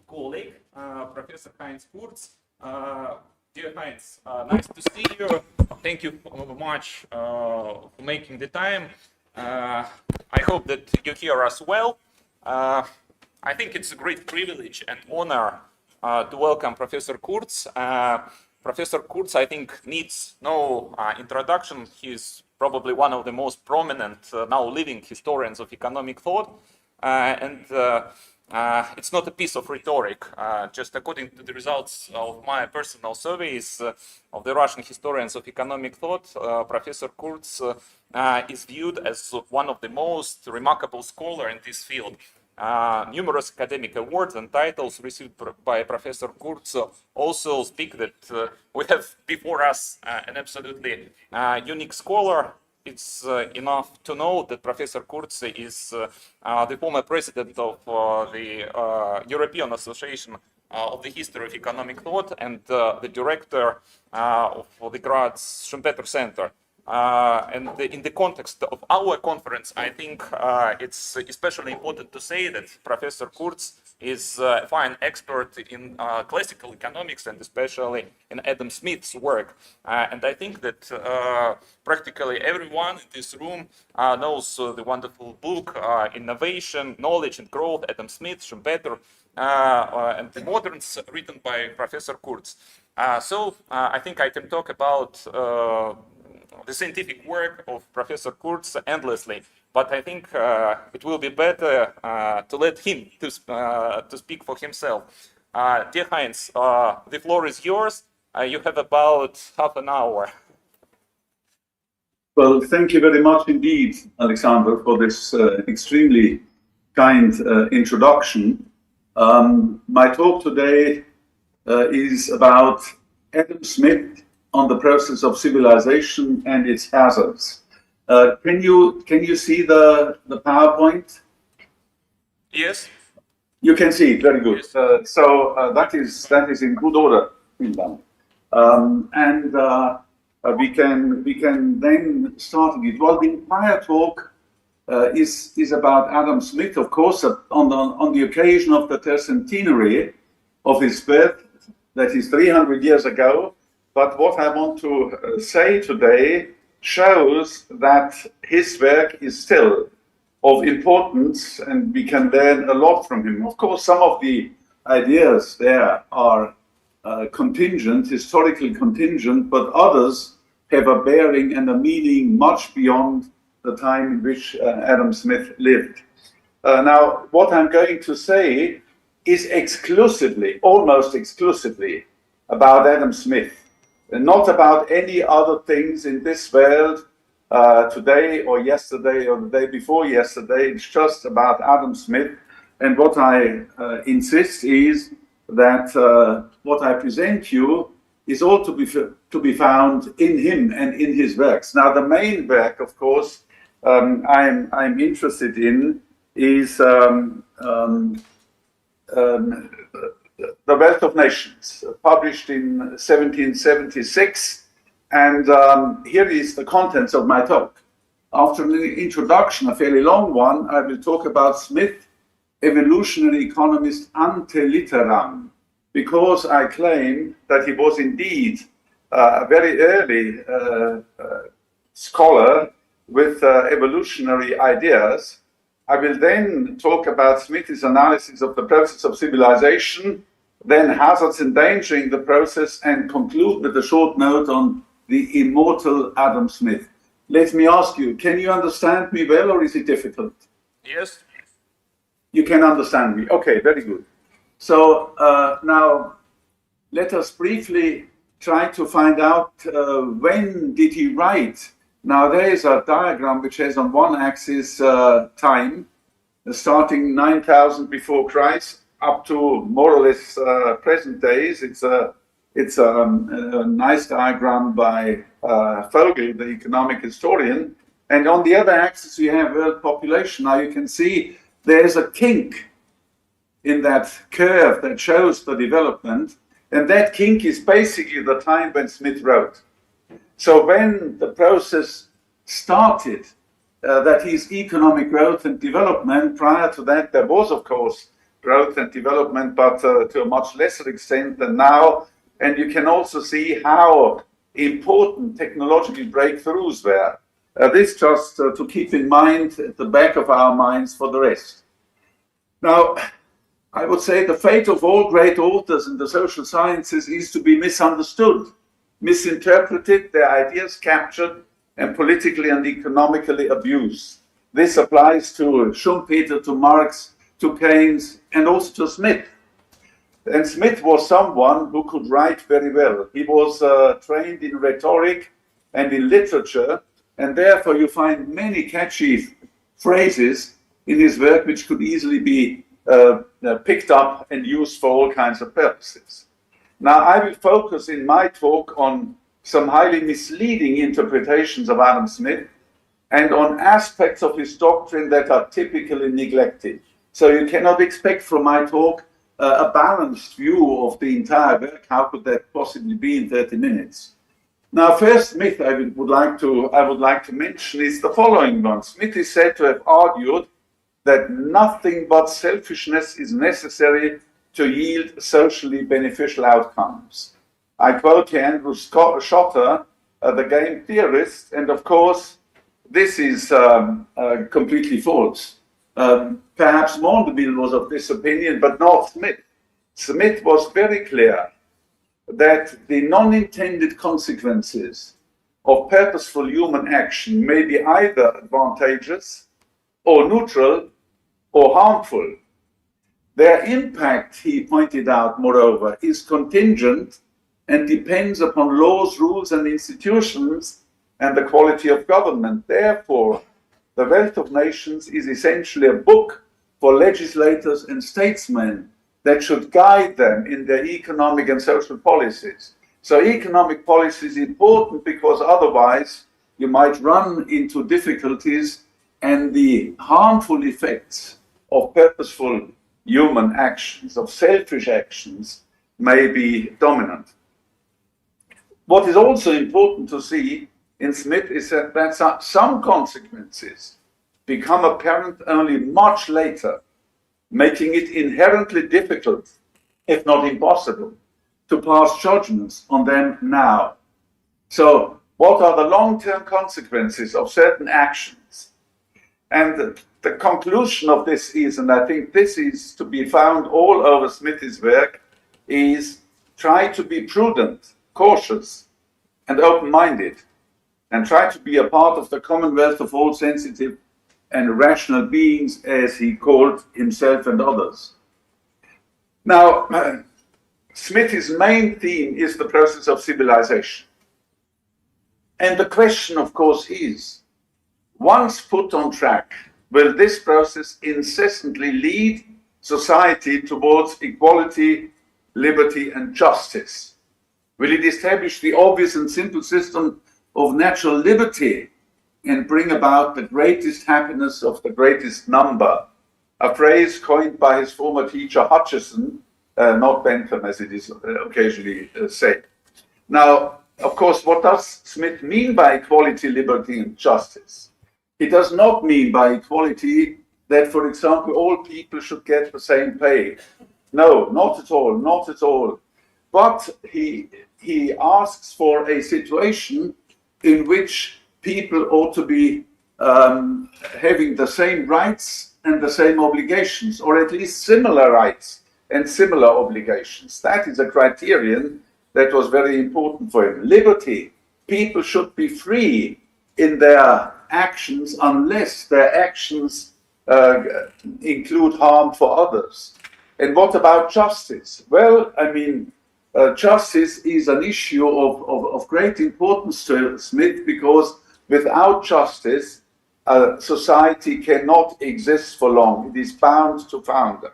colleague, Professor Heinz KURZ. Dear Heinz, nice to see you. Thank you very much for making the time. I hope that you hear us well. I think it's a great privilege and honor to welcome Professor KURZ. Professor KURZ, I think, needs no introduction. He's probably one of the most prominent now living historians of economic thought. It's not a piece of rhetoric. Just according to the results of my personal surveys of the Russian historians of economic thought, Professor KURZ is viewed as one of the most remarkable scholars in this field. Numerous academic awards and titles received by Professor KURZ also speak that we have before us an absolutely unique scholar. It's enough to know that Professor KURZ is the former president of the European Association of the History of Economic Thought and the director of the Graz Center. And in the context of our conference, I think it's especially important to say that Professor KURZ is a fine expert in classical economics and especially in Adam Smith's work. And I think that practically everyone in this room knows the wonderful book, Innovation, Knowledge and Growth, Adam Smith, Schumpeter, and the Moderns, written by Professor KURZ. So I think I can talk about the scientific work of Professor KURZ endlessly, but I think it will be better to let him to speak for himself. Dear Heinz, the floor is yours. You have about half an hour. Well, thank you very much indeed, Alexander, for this extremely kind introduction. My talk today is about Adam Smith on the process of civilization and its hazards. Can you see the PowerPoint? Yes. You can see it, very good. Yes. So that is in good order. We can then start it. Well, the entire talk is about Adam Smith, of course, on the occasion of the tercentenary of his birth, that is 300 years ago. But what I want to say today shows that his work is still of importance and we can learn a lot from him. Of course, some of the ideas there are contingent, historically contingent, but others have a bearing and a meaning much beyond the time in which Adam Smith lived. Now, what I'm going to say is exclusively, almost exclusively, about Adam Smith. And not about any other things in this world today or yesterday or the day before yesterday. It's just about Adam Smith. And what I insist is that what I present you is all to be found in him and in his works. Now, the main work, of course, I'm interested in is The Wealth of Nations, published in 1776. And here is the contents of my talk. After an introduction, a fairly long one, I will talk about Smith, evolutionary economist ante litteram, because I claim that he was indeed a very early scholar with evolutionary ideas. I will then talk about Smith's analysis of the process of civilization, then hazards endangering the process, and conclude with a short note on the immortal Adam Smith. Let me ask you, can you understand me well, or is it difficult? Yes. You can understand me. Okay, very good. So now let us briefly try to find out when did he write. Now there is a diagram which has on one axis time, starting 9,000 before Christ up to more or less present days. It's a nice diagram by Vogel, the economic historian. And on the other axis we have world population. Now you can see there's a kink in that curve that shows the development. And that kink is basically the time when Smith wrote. So when the process started, that is economic growth and development, prior to that there was, of course, growth and development, but to a much lesser extent than now. And you can also see how important technological breakthroughs were. This just to keep in mind at the back of our minds for the rest. Now, I would say the fate of all great authors in the social sciences is to be misunderstood, misinterpreted, their ideas captured, and politically and economically abused. This applies to Schumpeter, to Marx, to Keynes, and also to Smith. And Smith was someone who could write very well. He was trained in rhetoric and in literature, and therefore you find many catchy phrases in his work which could easily be picked up and used for all kinds of purposes. Now, I will focus in my talk on some highly misleading interpretations of Adam Smith and on aspects of his doctrine that are typically neglected. So you cannot expect from my talk a balanced view of the entire work. How could that possibly be in 30 minutes? Now, first myth I would like to mention is the following one. Smith is said to have argued that nothing but selfishness is necessary to yield socially beneficial outcomes. I quote here Andrew Schotter, the game theorist, and of course, this is completely false. Perhaps Mondeville was of this opinion, but not Smith. Smith was very clear that the non-intended consequences of purposeful human action may be either advantageous or neutral or harmful. Their impact, he pointed out, moreover, is contingent and depends upon laws, rules, and institutions and the quality of government. Therefore, The Wealth of Nations is essentially a book for legislators and statesmen that should guide them in their economic and social policies. So economic policy is important because otherwise you might run into difficulties and the harmful effects of purposeful human actions, of selfish actions, may be dominant. What is also important to see in Smith is that some consequences become apparent only much later, making it inherently difficult, if not impossible, to pass judgments on them now. So, what are the long-term consequences of certain actions? And the conclusion of this is, and I think this is to be found all over Smith's work, is try to be prudent, cautious, and open-minded, and try to be a part of the commonwealth of all sensitive and rational beings, as he called himself and others. Now, Smith's main theme is the process of civilization. And the question, of course, is, once put on track, will this process incessantly lead society towards equality, liberty, and justice? Will it establish the obvious and simple system of natural liberty and bring about the greatest happiness of the greatest number? A phrase coined by his former teacher Hutcheson, not Bentham as it is occasionally said. Now, of course, what does Smith mean by equality, liberty, and justice? He does not mean by equality that, for example, all people should get the same pay. No, not at all, not at all. But he asks for a situation in which people ought to be having the same rights and the same obligations, or at least similar rights and similar obligations. That is a criterion that was very important for him. Liberty. People should be free in their actions unless their actions include harm for others. And what about justice? Well, I mean, justice is an issue of great importance to Smith, because without justice, society cannot exist for long. It is bound to founder.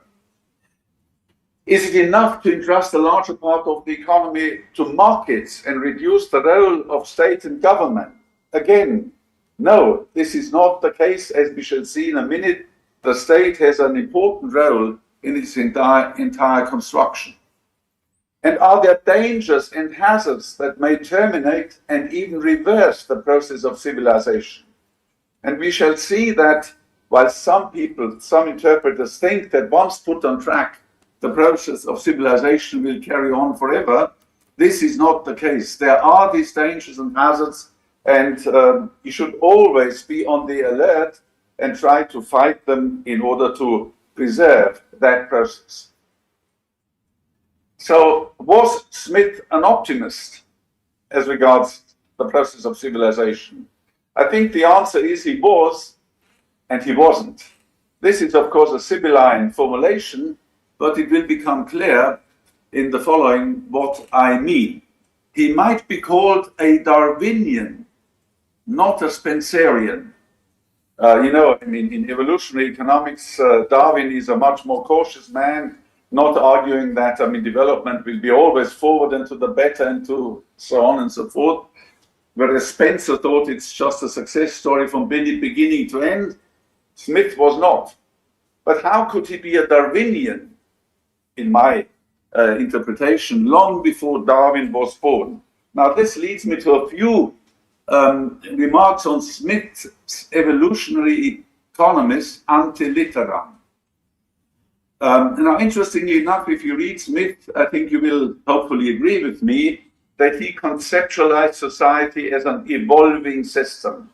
Is it enough to entrust a larger part of the economy to markets and reduce the role of state and government? Again, no, this is not the case, as we shall see in a minute. The state has an important role in its entire construction. And are there dangers and hazards that may terminate and even reverse the process of civilization? And we shall see that while some people, some interpreters think that once put on track, the process of civilization will carry on forever. This is not the case. There are these dangers and hazards, and you should always be on the alert and try to fight them in order to preserve that process. So, was Smith an optimist as regards the process of civilization? I think the answer is he was, and he wasn't. This is, of course, a Sibylline formulation, but it will become clear in the following what I mean. He might be called a Darwinian, not a Spencerian. In evolutionary economics, Darwin is a much more cautious man, not arguing that, development will be always forward and to the better and to so on and so forth. Whereas Spencer thought it's just a success story from beginning to end, Smith was not. But how could he be a Darwinian, in my interpretation, long before Darwin was born? Now, this leads me to a few remarks on Smith's evolutionary economist ante litteram. Now, interestingly enough, if you read Smith, I think you will hopefully agree with me that he conceptualized society as an evolving system.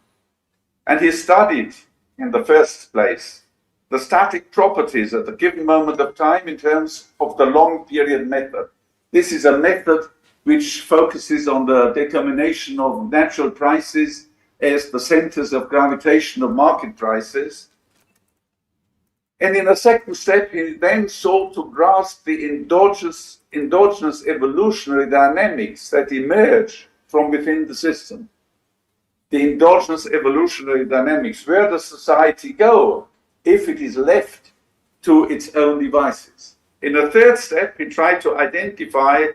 And he studied, in the first place, the static properties at a given moment of time in terms of the long period method. This is a method which focuses on the determination of natural prices as the centers of gravitation of market prices. And in a second step, he then sought to grasp the endogenous evolutionary dynamics that emerge from within the system. The endogenous evolutionary dynamics. Where does society go if it is left to its own devices? In a third step, he tried to identify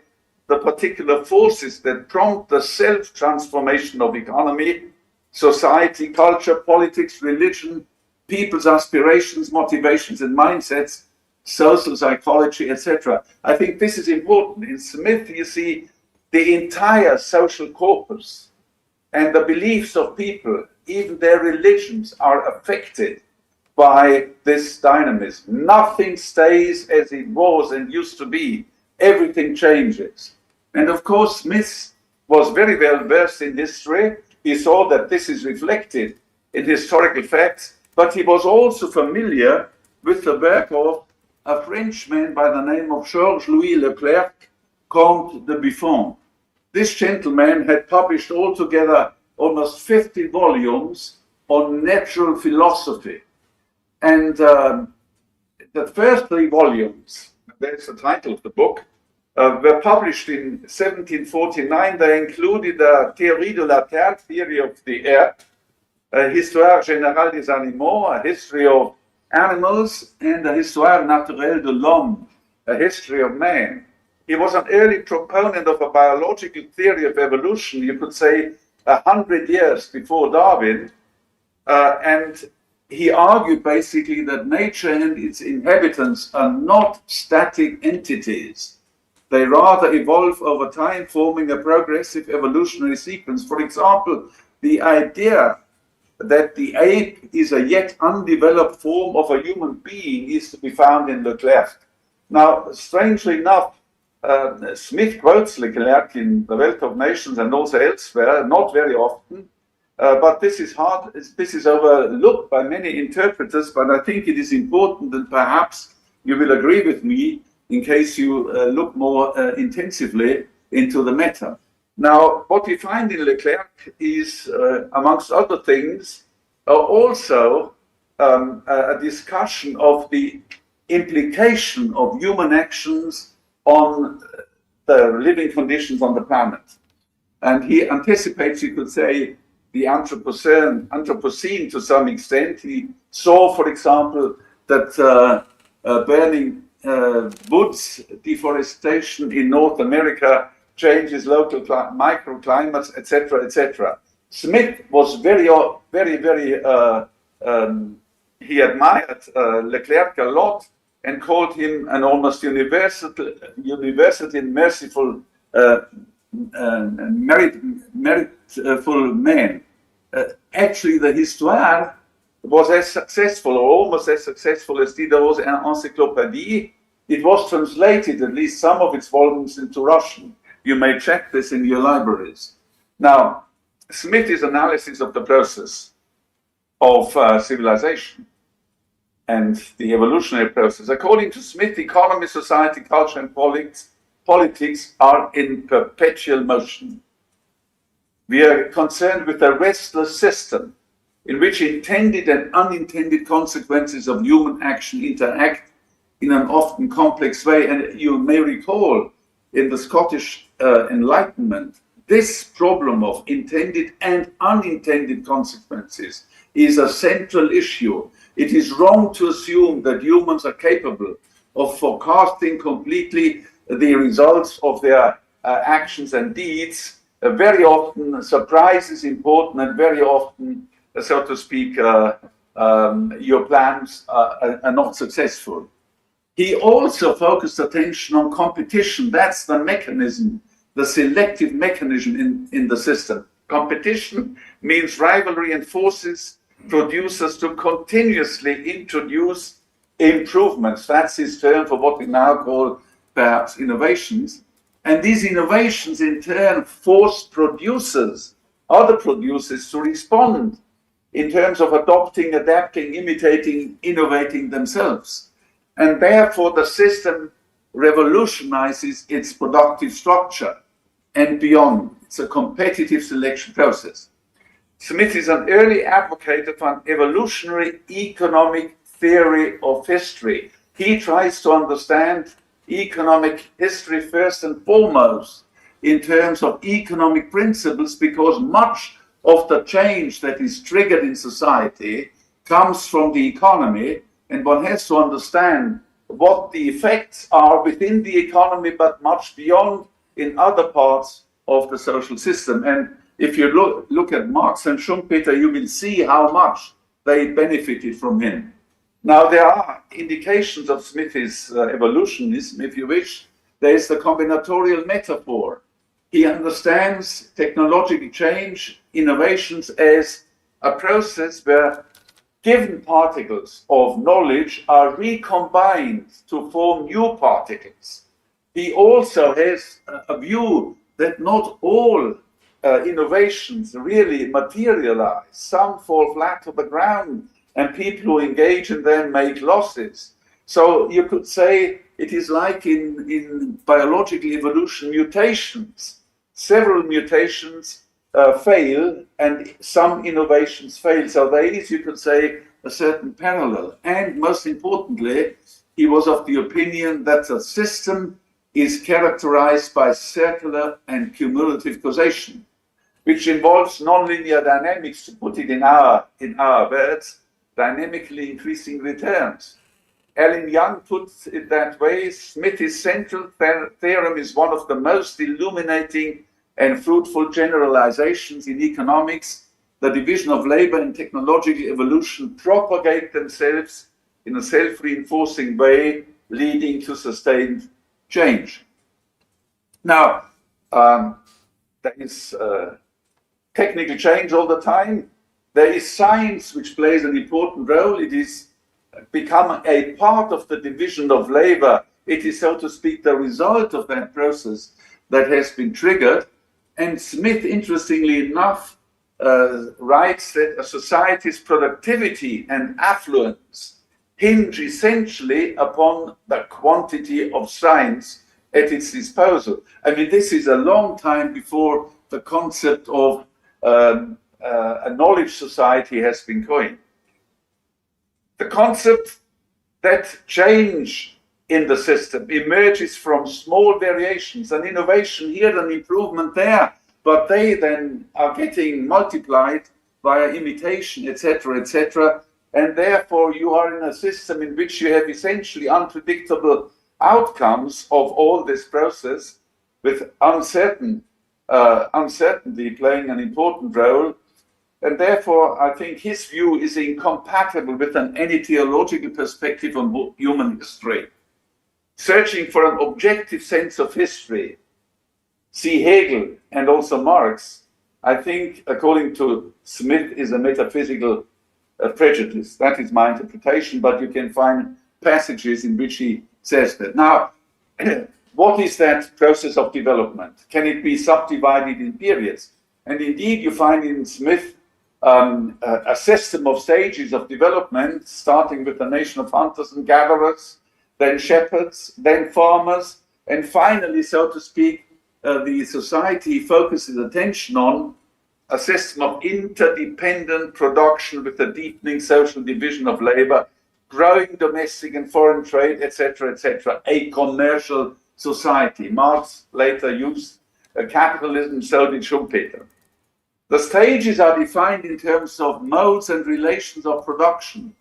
the particular forces that prompt the self-transformation of economy, society, culture, politics, religion, people's aspirations, motivations, and mindsets, social psychology, etc. I think this is important. In Smith, you see the entire social corpus and the beliefs of people, even their religions, are affected by this dynamism. Nothing stays as it was and used to be. Everything changes. And of course, Smith was very well versed in history. He saw that this is reflected in historical facts, but he was also familiar with the work of a Frenchman by the name of Georges-Louis Leclerc, Comte de Buffon. This gentleman had published altogether almost 50 volumes on natural philosophy. And the first 3 volumes, there's the title of the book, were published in 1749. They included a Théorie de la Terre, theory of the earth, a Histoire générale des animaux, a history of animals, and a Histoire naturelle de l'homme, a history of man. He was an early proponent of a biological theory of evolution, you could say 100 years before Darwin, and he argued basically that nature and its inhabitants are not static entities. They rather evolve over time, forming a progressive evolutionary sequence. For example, the idea that the ape is a yet undeveloped form of a human being is to be found in Leclerc. Now, strangely enough, Smith quotes Leclerc in The Wealth of Nations and also elsewhere, not very often, but this is overlooked by many interpreters, but I think it is important, and perhaps you will agree with me in case you look more intensively into the matter. Now, what we find in Leclerc is, amongst other things, also a discussion of the implication of human actions on the living conditions on the planet. And he anticipates, you could say, the Anthropocene to some extent. He saw, for example, that burning woods, deforestation in North America changes local microclimates, etc., etc. Smith was very, he admired Leclerc a lot and called him an almost universal merciful, meritful man. Actually, the Histoire was as successful or almost as successful as Diderot's Encyclopédie. It was translated, at least some of its volumes, into Russian. You may check this in your libraries. Now, Smithy's analysis of the process of civilization and the evolutionary process. According to Smith, economy, society, culture, and politics are in perpetual motion. We are concerned with a restless system in which intended and unintended consequences of human action interact in an often complex way. And you may recall in the Scottish Enlightenment, this problem of intended and unintended consequences is a central issue. It is wrong to assume that humans are capable of forecasting completely the results of their actions and deeds. Very often, surprise is important, and very often, so to speak, your plans are not successful. He also focused attention on competition. That's the mechanism, the selective mechanism in the system. Competition means rivalry and forces producers to continuously introduce improvements. That's his term for what we now call perhaps innovations. And these innovations in turn force producers, other producers, to respond in terms of adopting, adapting, imitating, innovating themselves. And therefore the system revolutionizes its productive structure and beyond. It's a competitive selection process. Smith is an early advocate of an evolutionary economic theory of history. He tries to understand economic history first and foremost in terms of economic principles, because much of the change that is triggered in society comes from the economy, and one has to understand what the effects are within the economy, but much beyond in other parts of the social system. And if you look at Marx and Schumpeter, you will see how much they benefited from him. Now, there are indications of Smith's evolutionism, if you wish. There is the combinatorial metaphor. He understands technological change, innovations, as a process where given particles of knowledge are recombined to form new particles. He also has a view that not all innovations really materialize. Some fall flat to the ground, and people who engage in them make losses. So you could say it is like in biological evolution, mutations. Several mutations fail, and some innovations fail. So there is, you could say, a certain parallel. And most importantly, he was of the opinion that the system is characterized by circular and cumulative causation, which involves nonlinear dynamics, to put it in our words, dynamically increasing returns. Alan Young puts it that way. Smith's central theorem is one of the most illuminating and fruitful generalizations in economics. The division of labor and technological evolution propagate themselves in a self-reinforcing way, leading to sustained change. Now, there is technical change all the time. There is science which plays an important role. It is become a part of the division of labor. It is, so to speak, the result of that process that has been triggered. And Smith, interestingly enough, writes that a society's productivity and affluence hinge essentially upon the quantity of science at its disposal. I mean, this is a long time before the concept of a knowledge society has been coined. The concept that change in the system emerges from small variations, an innovation here, an improvement there, but they then are getting multiplied via imitation, etc., etc. And therefore you are in a system in which you have essentially unpredictable outcomes of all this process, with uncertainty playing an important role. And therefore, I think his view is incompatible with any theological perspective on human history. Searching for an objective sense of history, see Hegel and also Marx, I think, according to Smith, is a metaphysical prejudice. That is my interpretation, but you can find passages in which he says that. Now, what is that process of development? Can it be subdivided in periods? And indeed, you find in Smith a system of stages of development, starting with the nation of hunters and gatherers, then shepherds, then farmers, and finally, so to speak, the society focuses attention on a system of interdependent production with a deepening social division of labor, growing domestic and foreign trade, etc., a commercial society. Marx later used capitalism, so did Schumpeter. The stages are defined in terms of modes and relations of production.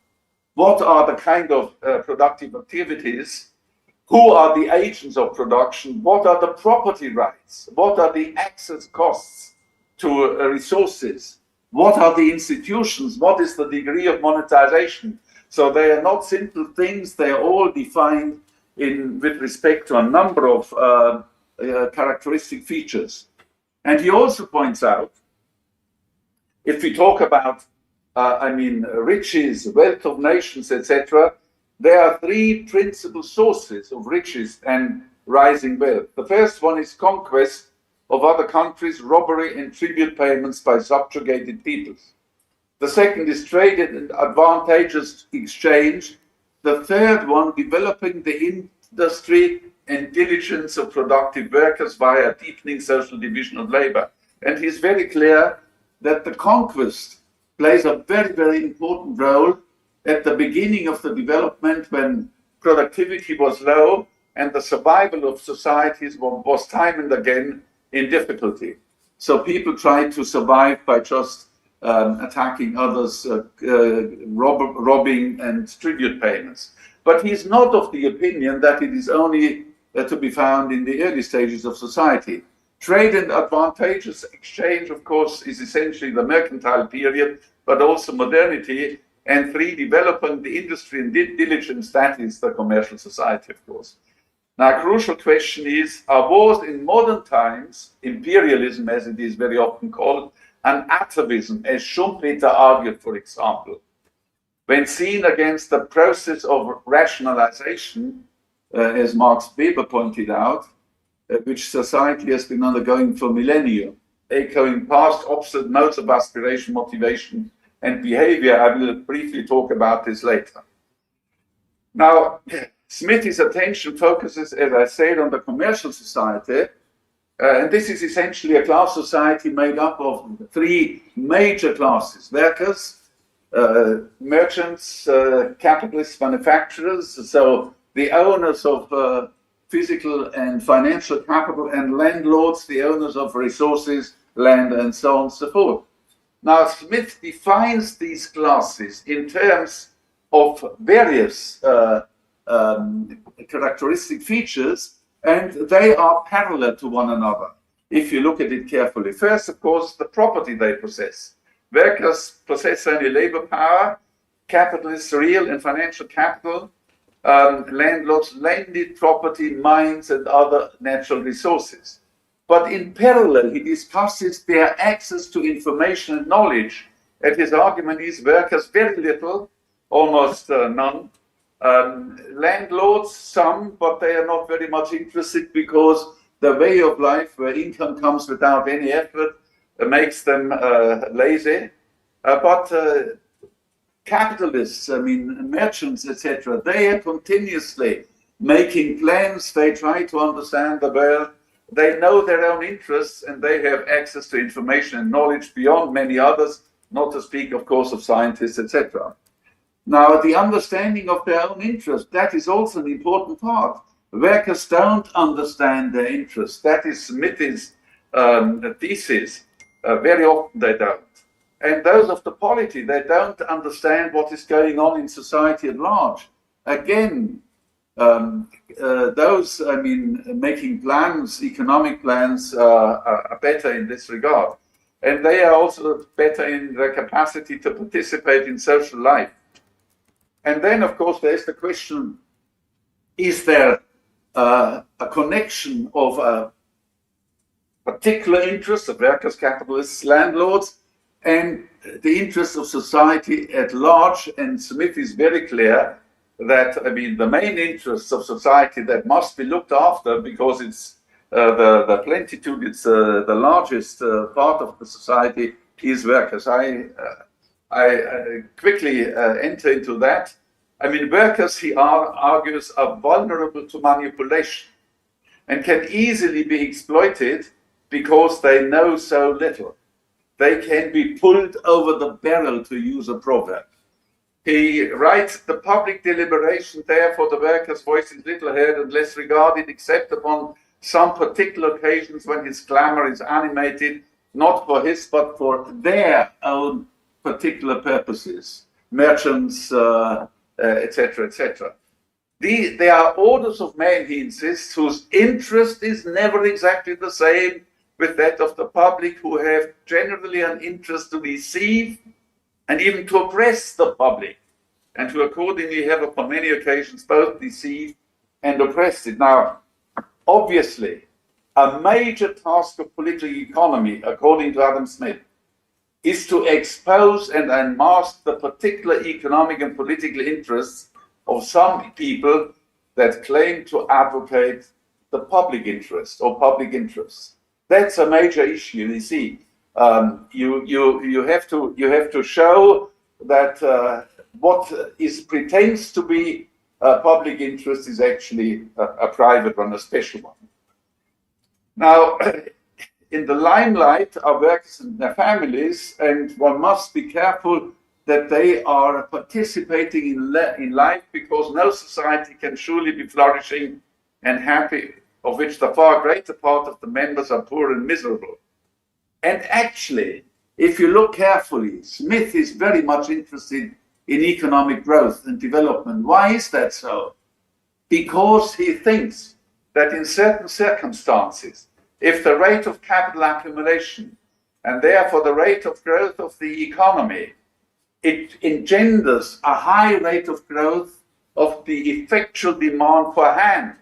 What are the kind of productive activities? Who are the agents of production? What are the property rights? What are the access costs to resources? What are the institutions? What is the degree of monetization? So they are not simple things. They are all defined with respect to a number of characteristic features. And he also points out, if we talk about, riches, wealth of nations, etc., there are three principal sources of riches and rising wealth. The first one is conquest of other countries, robbery and tribute payments by subjugated peoples. The second is trade and advantageous exchange. The third one, developing the industry and diligence of productive workers via deepening social division of labor. And he's very clear that the conquest plays a very, very important role at the beginning of the development, when productivity was low and the survival of societies was time and again in difficulty. So people tried to survive by just attacking others, robbing and tribute payments. But he's not of the opinion that it is only to be found in the early stages of society. Trade and advantageous exchange, of course, is essentially the mercantile period, but also modernity. And three, developing the industry and diligence, that is the commercial society, of course. Now, a crucial question is, was in modern times imperialism, as it is very often called, an atavism, as Schumpeter argued, for example, when seen against the process of rationalization, as Max Weber pointed out, which society has been undergoing for millennia, echoing past opposite modes of aspiration, motivation, and behavior. I will briefly talk about this later. Now, Smithy's attention focuses, as I said, on the commercial society, and this is essentially a class society made up of three major classes: workers, merchants, capitalists, manufacturers, so the owners of physical and financial capital, and landlords, the owners of resources, land, and so on and so forth. Now, Smith defines these classes in terms of various characteristic features, and they are parallel to one another, if you look at it carefully. First, of course, the property they possess. Workers possess only labor power, capitalists real and financial capital, landlords landed property, mines, and other natural resources. But in parallel, he discusses their access to information and knowledge. And his argument is workers very little, almost none. Landlords some, but they are not very much interested, because the way of life where income comes without any effort makes them lazy. But capitalists, merchants, etc., they are continuously making plans. They try to understand the world. They know their own interests, and they have access to information and knowledge beyond many others, not to speak, of course, of scientists, etc. Now, the understanding of their own interests, that is also an important part. Workers don't understand their interests. That is Smithy's thesis. Very often they don't. And those of the polity, they don't understand what is going on in society at large. Again, those, making plans, economic plans, are better in this regard. And they are also better in their capacity to participate in social life. And then, of course, there's the question, is there a connection of a particular interest of workers, capitalists, landlords, and the interests of society at large, and Smith is very clear that, I mean, the main interests of society that must be looked after because it's the plenitude, it's the largest part of the society is workers. I quickly enter into that. I mean, workers, he argues, are vulnerable to manipulation and can easily be exploited because they know so little. They can be pulled over the barrel, to use a proverb. He writes, the public deliberation, therefore, the workers' voice is little heard and less regarded, except upon some particular occasions when his clamor is animated, not for his, but for their own particular purposes, merchants, etc., etc. There are orders of men, he insists, whose interest is never exactly the same with that of the public, who have generally an interest to deceive and even to oppress the public, and who accordingly have upon many occasions both deceived and oppressed it. Now, obviously, a major task of political economy, according to Adam Smith, is to expose and unmask the particular economic and political interests of some people that claim to advocate the public interest or public interests. That's a major issue. You see, you have to show that what pretends to be a public interest is actually a private one, a special one. Now, in the limelight are workers and their families, and one must be careful that they are participating in life, because no society can surely be flourishing and happy of which the far greater part of the members are poor and miserable. And actually, if you look carefully, Smith is very much interested in economic growth and development. Why is that so? Because he thinks that in certain circumstances, if the rate of capital accumulation and therefore the rate of growth of the economy, it engenders a high rate of growth of the effectual demand for hands.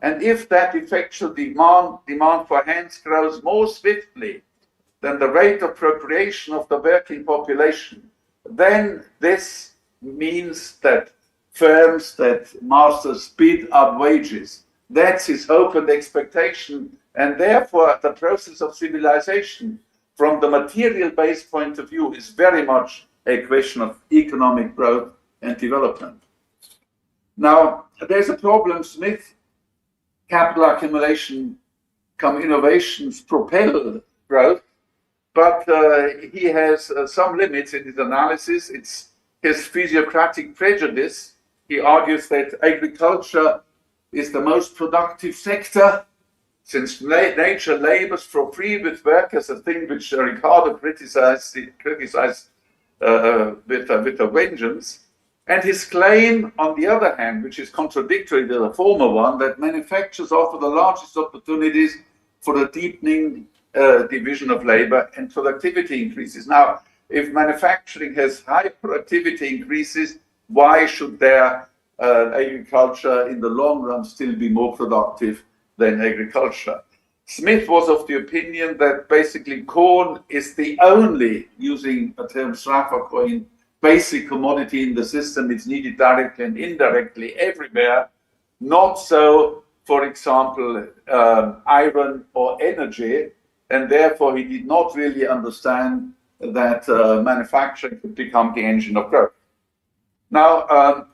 And if that effectual demand for hands grows more swiftly than the rate of procreation of the working population, then this means that firms, that masters bid up wages. That's his hope and expectation. And therefore, the process of civilization, from the material-based point of view, is very much a question of economic growth and development. Now, there's a problem. Smith, capital accumulation, innovations propel growth, but he has some limits in his analysis. It's his physiocratic prejudice. He argues that agriculture is the most productive sector, since nature labors for free with workers, a thing which Ricardo criticized with a vengeance. And his claim, on the other hand, which is contradictory to the former one, that manufacturers offer the largest opportunities for the deepening division of labor and productivity increases. Now, if manufacturing has high productivity increases, why should their agriculture in the long run still be more productive than agriculture? Smith was of the opinion that basically corn is the only, using a term Schaffer coined, basic commodity in the system. It's needed directly and indirectly everywhere. Not so, for example, iron or energy, and therefore he did not really understand that manufacturing could become the engine of growth. Now,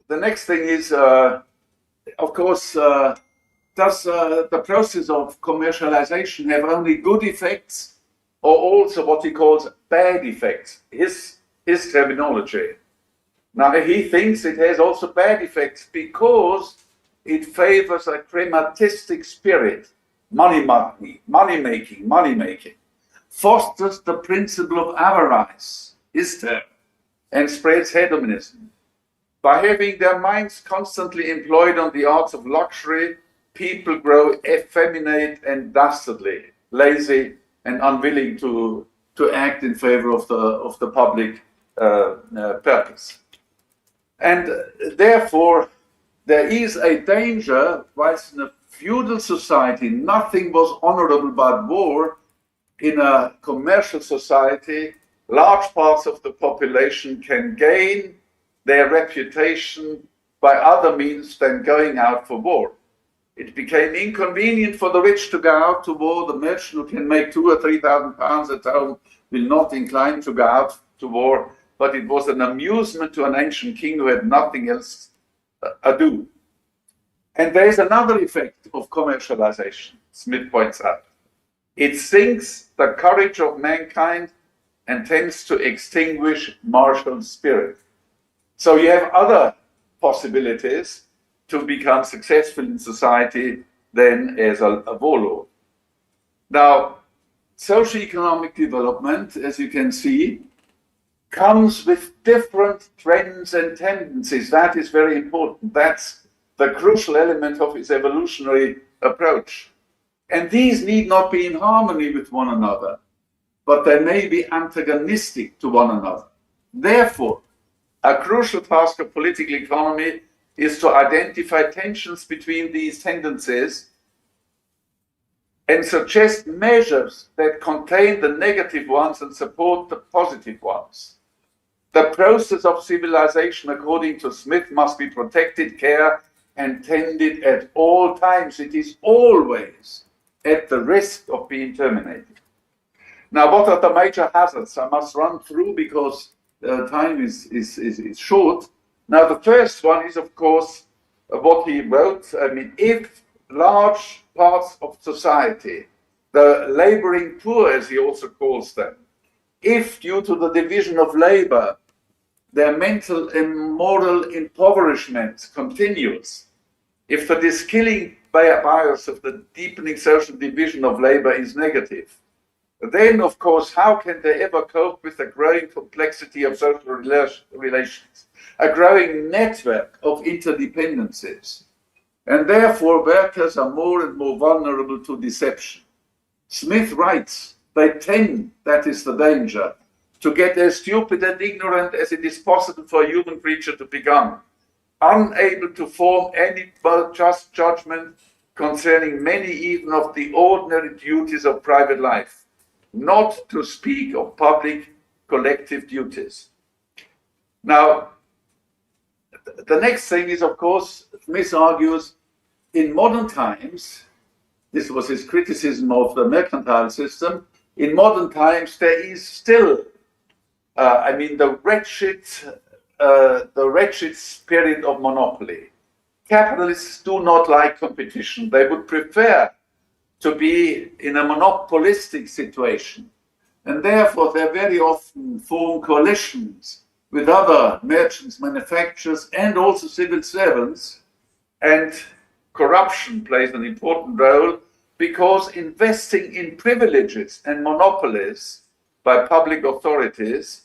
the next thing is, of course, does the process of commercialization have only good effects, or also what he calls bad effects? His terminology. Now, he thinks it has also bad effects because it favors a crematistic spirit, money making, fosters the principle of avarice, his term, and spreads hedonism. By having their minds constantly employed on the arts of luxury, people grow effeminate and dastardly, lazy, and unwilling to act in favor of the public purpose. And therefore, there is a danger, whilst in a feudal society, nothing was honorable but war. In a commercial society, large parts of the population can gain their reputation by other means than going out for war. It became inconvenient for the rich to go out to war. The merchant who can make 2,000 or 3,000 pounds at home will not incline to go out to war, but it was an amusement to an ancient king who had nothing else ado. And there is another effect of commercialization, Smith points out. It sinks the courage of mankind and tends to extinguish martial spirit. So you have other possibilities to become successful in society than as a warlord. Now, socio-economic development, as you can see, comes with different trends and tendencies. That is very important. That's the crucial element of his evolutionary approach. And these need not be in harmony with one another, but they may be antagonistic to one another. Therefore, a crucial task of political economy is to identify tensions between these tendencies and suggest measures that contain the negative ones and support the positive ones. The process of civilization, according to Smith, must be protected, care, and tended at all times. It is always at the risk of being terminated. Now, what are the major hazards? I must run through because time is short. Now, the first one is, of course, what he wrote. I mean, if large parts of society, the laboring poor, as he also calls them, if due to the division of labor, their mental and moral impoverishment continues, if the diskilling bias of the deepening social division of labor is negative, then, of course, how can they ever cope with the growing complexity of social relations, a growing network of interdependencies? And therefore, workers are more and more vulnerable to deception. Smith writes, they tend, that is the danger, to get as stupid and ignorant as it is possible for a human creature to become, unable to form any just judgment concerning many even of the ordinary duties of private life, not to speak of public collective duties. Now, the next thing is, of course, Smith argues, in modern times, this was his criticism of the mercantile system, in modern times there is still, the wretched spirit of monopoly. Capitalists do not like competition. They would prefer to be in a monopolistic situation. And therefore, they very often form coalitions with other merchants, manufacturers, and also civil servants. And corruption plays an important role because investing in privileges and monopolies by public authorities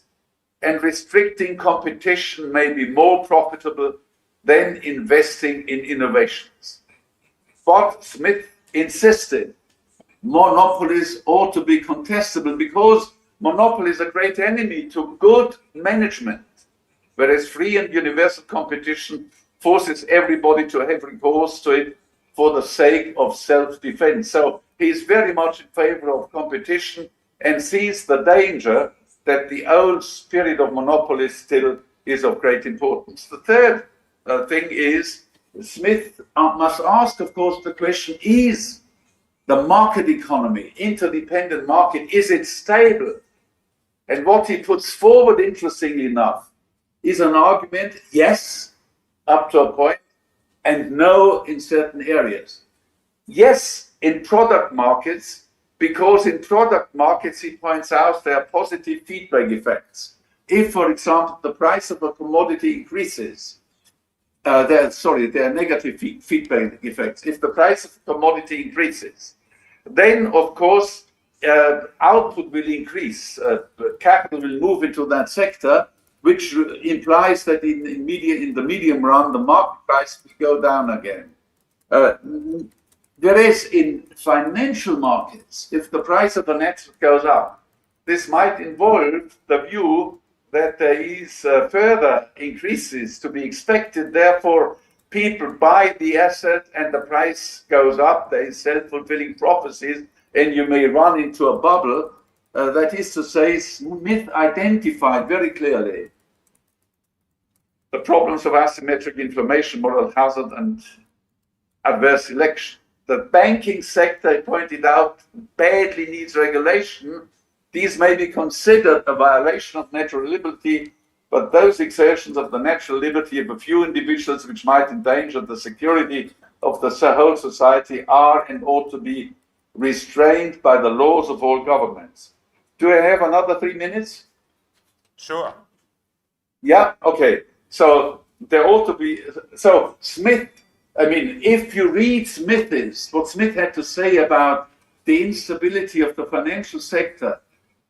and restricting competition may be more profitable than investing in innovations. But Smith insisted monopolies ought to be contestable because monopoly is a great enemy to good management, whereas free and universal competition forces everybody to have recourse to it for the sake of self-defense. So he is very much in favor of competition and sees the danger that the old spirit of monopoly still is of great importance. The third thing is, Smith must ask, of course, the question, is the market economy, interdependent market, is it stable? And what he puts forward, interestingly enough, is an argument, yes, up to a point, and no in certain areas. Yes, in product markets, because in product markets, he points out, there are positive feedback effects. If, for example, the price of a commodity increases, there are negative feedback effects. If the price of a commodity increases, then, of course, output will increase. Capital will move into that sector, which implies that in the medium run, the market price will go down again. Whereas in financial markets, if the price of an asset goes up, this might involve the view that there is further increases to be expected. Therefore, people buy the asset and the price goes up, there is self-fulfilling prophecies, and you may run into a bubble. That is to say, Smith identified very clearly the problems of asymmetric information, moral hazard, and adverse selection. The banking sector, he pointed out, badly needs regulation. These may be considered a violation of natural liberty, but those exertions of the natural liberty of a few individuals which might endanger the security of the whole society are and ought to be restrained by the laws of all governments. Do I have another 3 minutes? Sure. Yeah, okay. So there ought to be, so Smith, I mean, if you read what Smith had to say about the instability of the financial sector,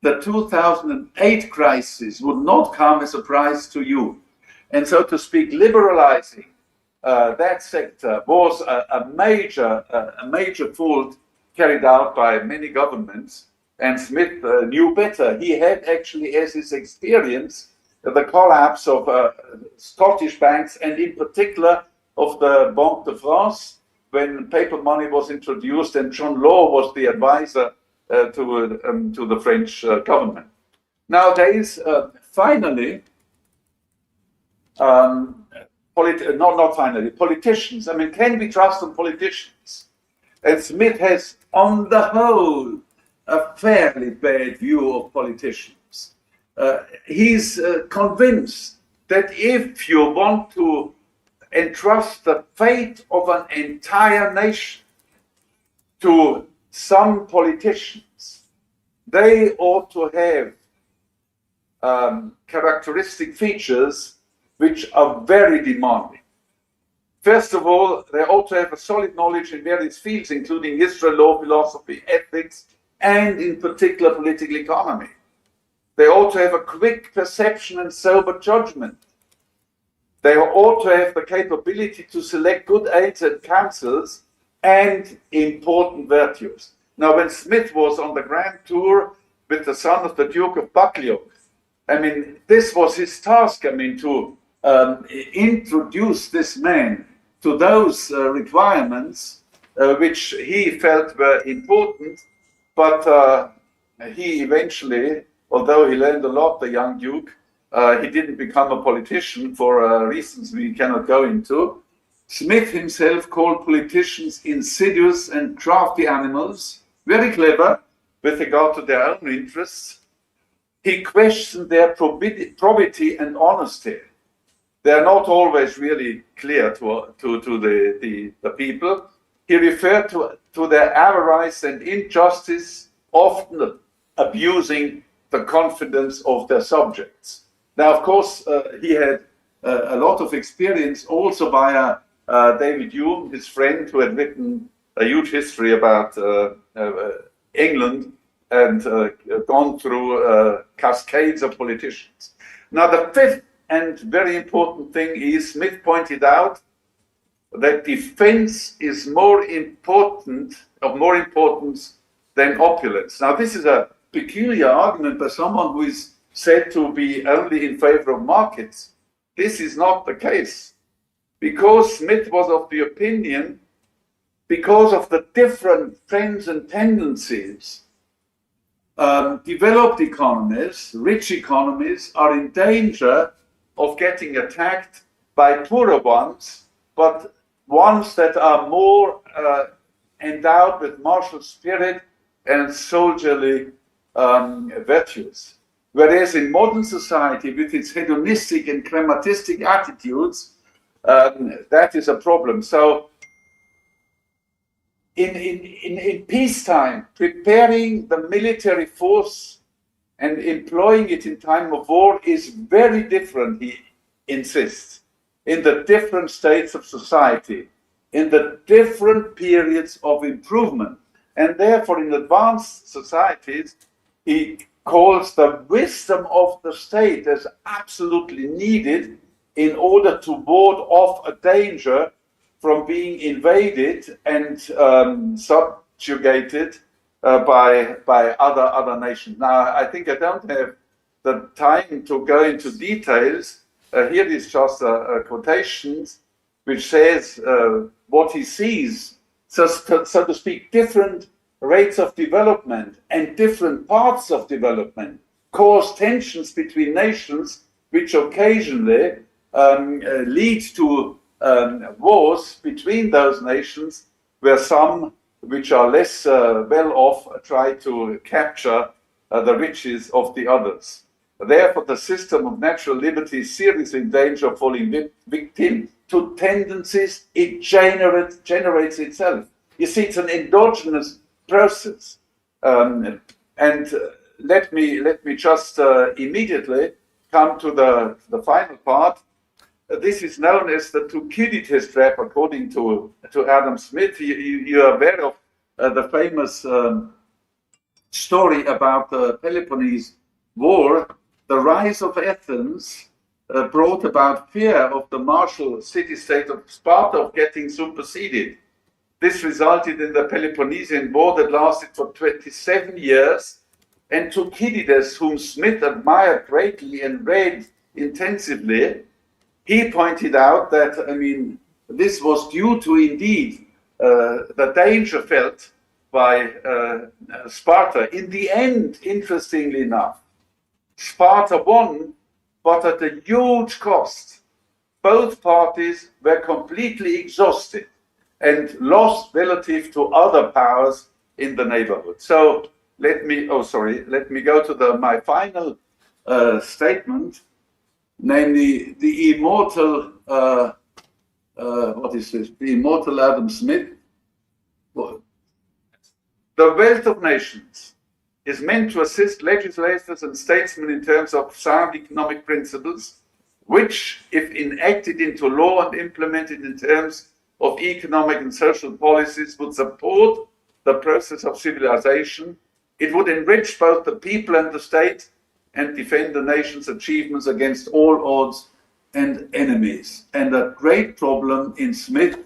the 2008 crisis would not come as a surprise to you. And so to speak, liberalizing that sector was a major fault carried out by many governments. And Smith knew better. He had actually as his experience the collapse of Scottish banks, and in particular of the Banque de France, when paper money was introduced, and John Law was the advisor to the French government. Now there is finally, politicians. I mean, can we trust on politicians? And Smith has, on the whole, a fairly bad view of politicians. He's convinced that if you want to entrust the fate of an entire nation to some politicians, they ought to have characteristic features which are very demanding. First of all, they ought to have a solid knowledge in various fields, including history, law, philosophy, ethics, and in particular political economy. They ought to have a quick perception and sober judgment. They ought to have the capability to select good aides and counsels and important virtues. Now, when Smith was on the grand tour with the son of the Duke of Buccleuch, I mean, this was his task, I mean, to introduce this man to those requirements which he felt were important, but he eventually, although he learned a lot, the young Duke, he didn't become a politician for reasons we cannot go into. Smith himself called politicians insidious and crafty animals, very clever with regard to their own interests. He questioned their probity and honesty. They are not always really clear to the people. He referred to their avarice and injustice, often abusing the confidence of their subjects. Now, of course, he had a lot of experience also via David Hume, his friend, who had written a huge history about England and gone through cascades of politicians. Now, the fifth and very important thing is, Smith pointed out that defense is of more importance than opulence. Now, this is a peculiar argument by someone who is said to be only in favor of markets. This is not the case, because Smith was of the opinion, because of the different trends and tendencies, developed economies, rich economies, are in danger of getting attacked by poorer ones, but ones that are more endowed with martial spirit and soldierly virtues. Whereas in modern society, with its hedonistic and crematistic attitudes, that is a problem. So in peacetime, preparing the military force and employing it in time of war is very different, he insists, in the different states of society, in the different periods of improvement. And therefore, in advanced societies, he calls the wisdom of the state as absolutely needed in order to ward off a danger from being invaded and subjugated by other nations. Now, I think I don't have the time to go into details. Here is just a quotation. which says what he sees, so to speak, different rates of development and different paths of development cause tensions between nations, which occasionally lead to wars between those nations, where some which are less well off try to capture the riches of the others. Therefore, the system of natural liberty is seriously in danger of falling victim to tendencies it generates itself. You see, it's an endogenous process. And let me just immediately come to the final part. This is known as the Thucydides trap, according to Adam Smith. You are aware of the famous story about the Peloponnese War. The rise of Athens brought about fear of the martial city-state of Sparta of getting superseded. This resulted in the Peloponnesian War that lasted for 27 years, and Thucydides, whom Smith admired greatly and read intensively, he pointed out that, I mean, this was due to indeed the danger felt by Sparta. In the end, interestingly enough, Sparta won, but at a huge cost. Both parties were completely exhausted and lost relative to other powers in the neighborhood. So let me go to my final statement, namely the immortal, the immortal Adam Smith. The wealth of nations is meant to assist legislators and statesmen in terms of sound economic principles, which, if enacted into law and implemented in terms of economic and social policies, would support the process of civilization. It would enrich both the people and the state and defend the nation's achievements against all odds and enemies. And a great problem in Smith,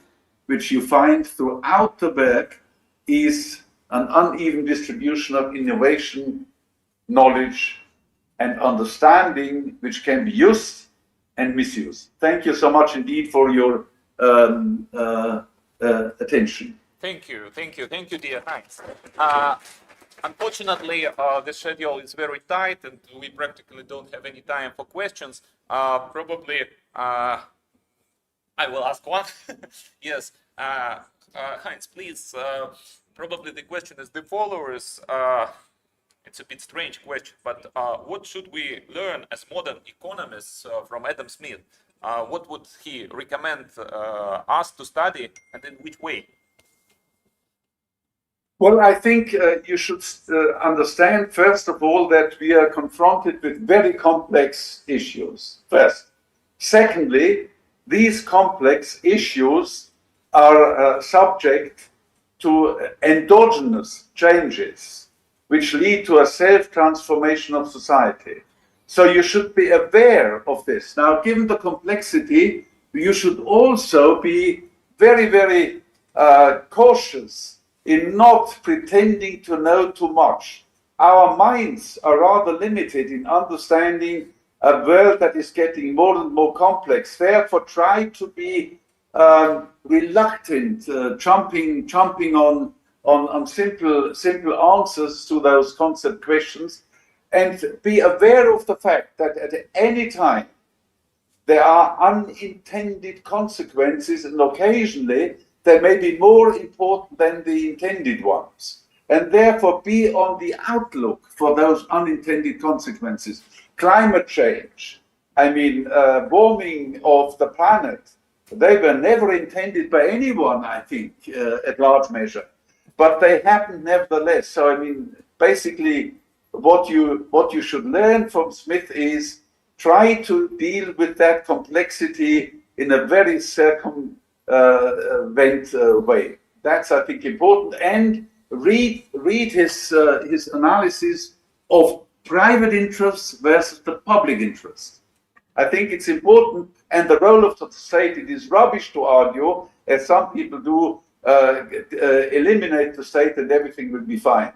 which you find throughout the work, is an uneven distribution of innovation, knowledge, and understanding, which can be used and misused. Thank you so much indeed for your attention. Thank you, dear Heinz. Unfortunately, the schedule is very tight and we practically don't have any time for questions. Probably I will ask one. Yes, Heinz, please. Probably the question is the followers. It's a bit strange question, but what should we learn as modern economists from Adam Smith? What would he recommend us to study, and in which way? Well, I think you should understand, first of all, that we are confronted with very complex issues, first. Secondly, these complex issues are subject to endogenous changes, which lead to a self-transformation of society. So you should be aware of this. Now, given the complexity, you should also be very, very cautious in not pretending to know too much. Our minds are rather limited in understanding a world that is getting more and more complex. Therefore, try to be reluctant, jumping on simple answers to those concept questions, and be aware of the fact that at any time there are unintended consequences, and occasionally they may be more important than the intended ones. And therefore be on the outlook for those unintended consequences. Climate change, warming of the planet, they were never intended by anyone, I think, at large measure. But they happen nevertheless. So, basically, what you should learn from Smith is try to deal with that complexity in a very circumvent way. That's, I think, important. And read his analysis of private interests versus the public interest. I think it's important, and the role of the state, it is rubbish to argue, as some people do, eliminate the state and everything will be fine.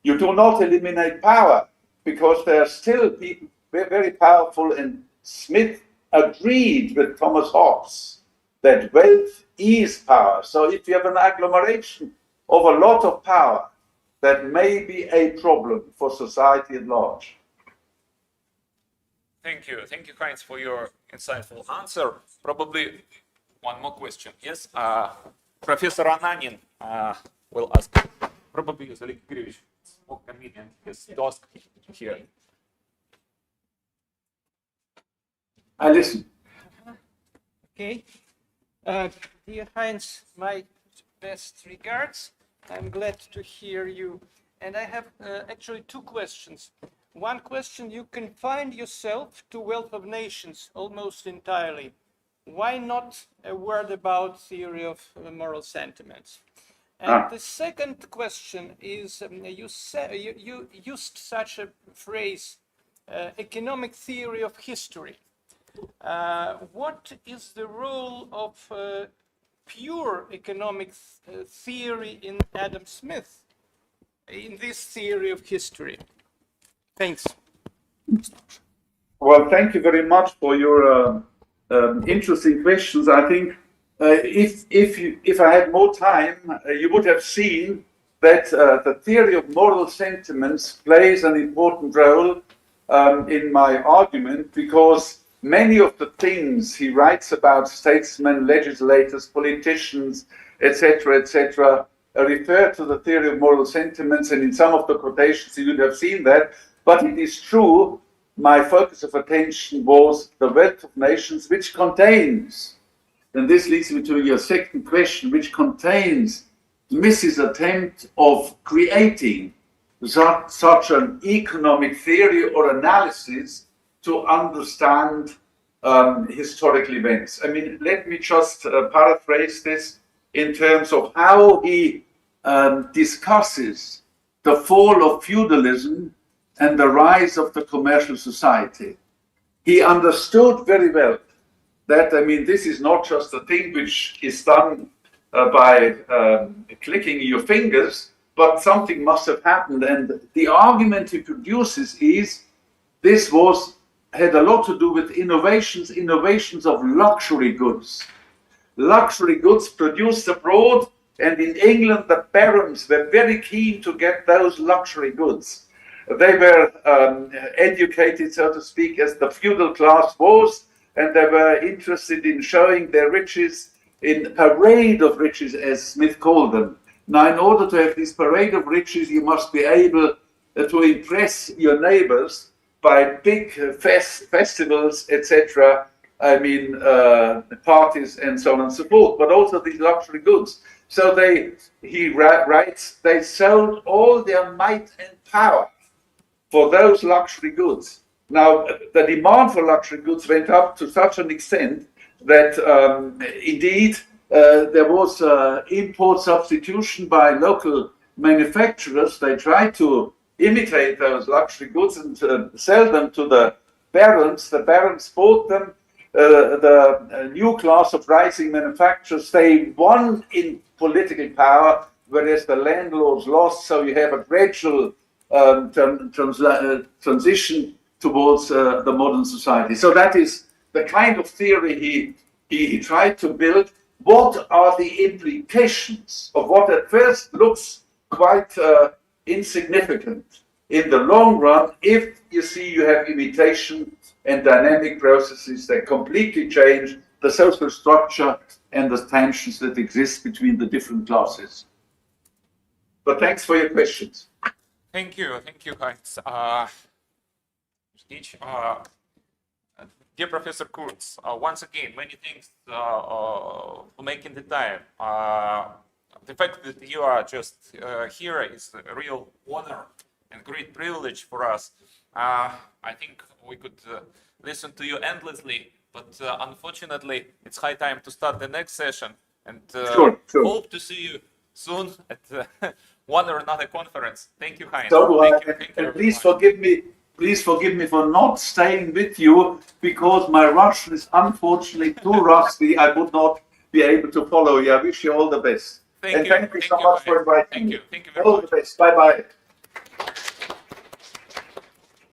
You do not eliminate power, because there are still people very powerful, and Smith agreed with Thomas Hobbes that wealth is power. So if you have an agglomeration of a lot of power, that may be a problem for society at large. Thank you, Heinz, for your insightful answer. Probably one more question. Yes, Professor Ananin will ask. Probably Oleg Igorevich, it's more convenient to ask here. I listen. Okay. Dear Heinz, my best regards. I'm glad to hear you. And I have actually two questions. One question, you confine yourself to Wealth of Nations almost entirely. Why not a word about theory of moral sentiments? And the second question is, you used such a phrase, economic theory of history. What is the role of pure economic theory in Adam Smith, in this theory of history? Thanks. Well, thank you very much for your interesting questions. I think if I had more time, you would have seen that the theory of moral sentiments plays an important role in my argument, because many of the things he writes about statesmen, legislators, politicians, etc., refer to the theory of moral sentiments, and in some of the quotations you would have seen that. But it is true, my focus of attention was the Wealth of Nations, which contains, and this leads me to your second question, which contains Smith's attempt of creating such an economic theory or analysis to understand historical events. I mean, let me just paraphrase this in terms of how he discusses the fall of feudalism and the rise of the commercial society. He understood very well that, I mean, this is not just a thing which is done by clicking your fingers, but something must have happened. And the argument he produces is this had a lot to do with innovations of luxury goods. Luxury goods produced abroad, and in England the barons were very keen to get those luxury goods. They were educated, so to speak, as the feudal class was, and they were interested in showing their riches in parade of riches, as Smith called them. Now, in order to have this parade of riches, you must be able to impress your neighbors by big festivals, etc. I mean, parties and so on and so forth, but also these luxury goods. So he writes, they sold all their might and power for those luxury goods. Now, the demand for luxury goods went up to such an extent that indeed there was import substitution by local manufacturers. They tried to imitate those luxury goods and sell them to the barons. The barons bought them. The new class of rising manufacturers, they won in political power, whereas the landlords lost. So you have a gradual transition towards the modern society. So that is the kind of theory he tried to build. What are the implications of what at first looks quite insignificant in the long run, if you see you have imitation and dynamic processes that completely change the social structure and the tensions that exist between the different classes? But thanks for your questions. Thank you, Heinz. Dear Professor KURZ, once again, many thanks for making the time. The fact that you are just here is a real honor and great privilege for us. I think we could listen to you endlessly, but unfortunately, it's high time to start the next session. And Sure. Hope to see you soon at one or another conference. Thank you, Heinz. So do I. Thank you And please forgive me for not staying with you, because my Russian is unfortunately too rusty. I would not be able to follow you. I wish you all the best. Thank you. Thank you so much for inviting me. Thank you very All much. the best. Bye-bye.